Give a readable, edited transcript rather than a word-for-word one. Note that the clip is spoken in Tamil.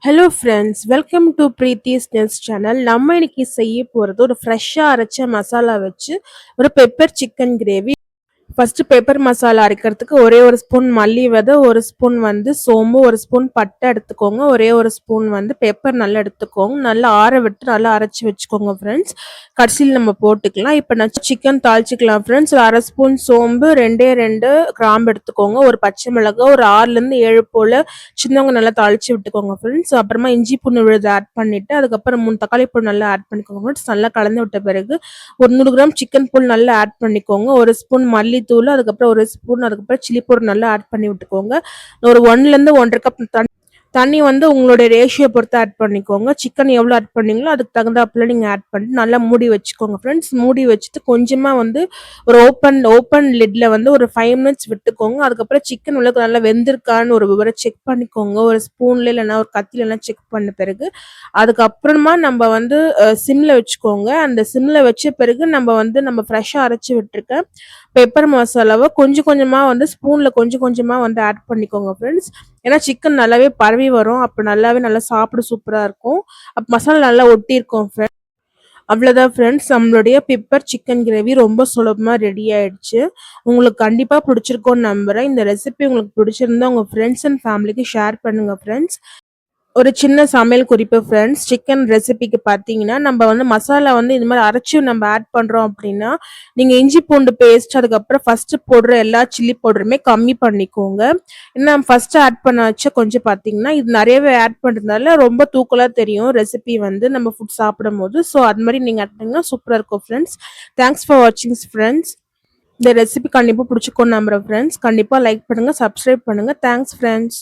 Hello friends, welcome to Preethi's nest channel. நம்ம இன்னைக்கு செய்ய போகிறது ஒரு ஃப்ரெஷ்ஷாக அரைச்ச மசாலா வச்சு ஒரு pepper chicken gravy. First pepper masala அரைக்கிறதுக்கு ஒரே ஒரு ஸ்பூன் மல்லி விதை, ஒரு ஸ்பூன் சோம்பு, ஒரு ஸ்பூன் பட்டை எடுத்துக்கோங்க. ஒரே ஒரு ஸ்பூன் பெப்பர் நல்லா எடுத்துக்கோங்க. நல்லா ஆற விட்டு நல்லா அரைச்சி வச்சுக்கோங்க ஃப்ரெண்ட்ஸ். கடைசியில் நம்ம போட்டுக்கலாம். இப்போ நான் சிக்கன் தாளிச்சிக்கலாம் ஃப்ரெண்ட்ஸ். ஒரு அரை ஸ்பூன் சோம்பு, ரெண்டே ரெண்டு கிராம்பு எடுத்துக்கோங்க. ஒரு பச்சை மிளகாய், ஒரு 6லேருந்து 7 போல் சின்னவங்க நல்லா தாளிச்சு விட்டுக்கோங்க ஃப்ரெண்ட்ஸ். அப்புறமா இஞ்சி பூண்டு விழுது ஆட் பண்ணிவிட்டு அதுக்கப்புறம் 3 தக்காளி பூண்டு நல்லா ஆட் பண்ணிக்கோங்க ஃப்ரெண்ட்ஸ். நல்லா கலந்து விட்ட பிறகு ஒரு 100 கிராம் சிக்கன் தூள் நல்லா ஆட் பண்ணிக்கோங்க. ஒரு ஸ்பூன் மல்லித்தூள், அதுக்கப்புறம் ஒரு ஸ்பூன், அதுக்கப்புறம் சில்லி பவுடர் நல்லா ஆட் பண்ணி விட்டுக்கோங்க. ஒரு 1லேருந்து 1 1/2 கப் தண்ணி உங்களுடைய ரேஷியோ பொறுத்து ஆட் பண்ணிக்கோங்க. சிக்கன் எவ்வளோ ஆட் பண்ணீங்களோ அதுக்கு தகுந்தாப்புல நீங்கள் ஆட் பண்ணிட்டு நல்லா மூடி வச்சுக்கோங்க ஃப்ரெண்ட்ஸ். மூடி வச்சுட்டு கொஞ்சமாக ஒரு ஓப்பன் லிட்டில் ஒரு 5 மினிட்ஸ் விட்டுக்கோங்க. அதுக்கப்புறம் சிக்கன் உள்ள நல்லா வெந்திருக்கான்னு ஒரு விவரம் செக் பண்ணிக்கோங்க. ஒரு ஸ்பூன்ல இல்லைன்னா ஒரு கத்திலெல்லாம் செக் பண்ண பிறகு அதுக்கப்புறமா நம்ம சிம்மில் வச்சுக்கோங்க. அந்த சிம்மில் வச்ச பிறகு நம்ம ஃப்ரெஷ்ஷாக அரைச்சி விட்டுருக்க பெப்பர் மசாலாவை கொஞ்சம் கொஞ்சமாக ஸ்பூனில் கொஞ்சம் கொஞ்சமாக ஆட் பண்ணிக்கோங்க ஃப்ரெண்ட்ஸ். ஏன்னா சிக்கன் நல்லாவே பரவி வரும். அப்போ நல்லா சாப்பிட சூப்பராக இருக்கும். அப்போ மசாலா நல்லா ஒட்டியிருக்கும் ஃப்ரெண்ட்ஸ். அவ்வளோதான் ஃப்ரெண்ட்ஸ், நம்மளுடைய பெப்பர் சிக்கன் கிரேவி ரொம்ப சுலபமாக ரெடி ஆயிடுச்சு. உங்களுக்கு கண்டிப்பாக பிடிச்சிருக்கோன்னு நம்புகிறேன். இந்த ரெசிபி உங்களுக்கு பிடிச்சிருந்தா உங்கள் ஃப்ரெண்ட்ஸ் அண்ட் ஃபேமிலிக்கு ஷேர் பண்ணுங்கள் ஃப்ரெண்ட்ஸ். ஒரு சின்ன சமையல் குறிப்பு ஃப்ரெண்ட்ஸ், சிக்கன் ரெசிபிக்கு பார்த்தீங்கன்னா நம்ம மசாலா இது மாதிரி அரைச்சி நம்ம ஆட் பண்ணுறோம் அப்படின்னா நீங்கள் இஞ்சி பூண்டு பேஸ்ட் அதுக்கப்புறம் ஃபஸ்ட்டு போடுற எல்லா சில்லி பவுடருமே கம்மி பண்ணிக்கோங்க. ஏன்னா ஃபஸ்ட்டு ஆட் பண்ண வச்ச கொஞ்சம் பார்த்தீங்கன்னா இது நிறையவே ஆட் பண்ணுறதுனால ரொம்ப தூக்கலாக தெரியும் ரெசிபி நம்ம ஃபுட் சாப்பிடும் போது. ஸோ அது மாதிரி நீங்கள் ஆட் பண்ணிங்கன்னா சூப்பராக இருக்கும் ஃப்ரெண்ட்ஸ். தேங்க்ஸ் ஃபார் வாட்சிங் ஃப்ரெண்ட்ஸ். இந்த ரெசிபி கண்டிப்பாக பிடிச்சிக்கோன்னு நம்புகிறேன் ஃப்ரெண்ட்ஸ். கண்டிப்பாக லைக் பண்ணுங்கள், சப்ஸ்கிரைப் பண்ணுங்கள். Thanks friends.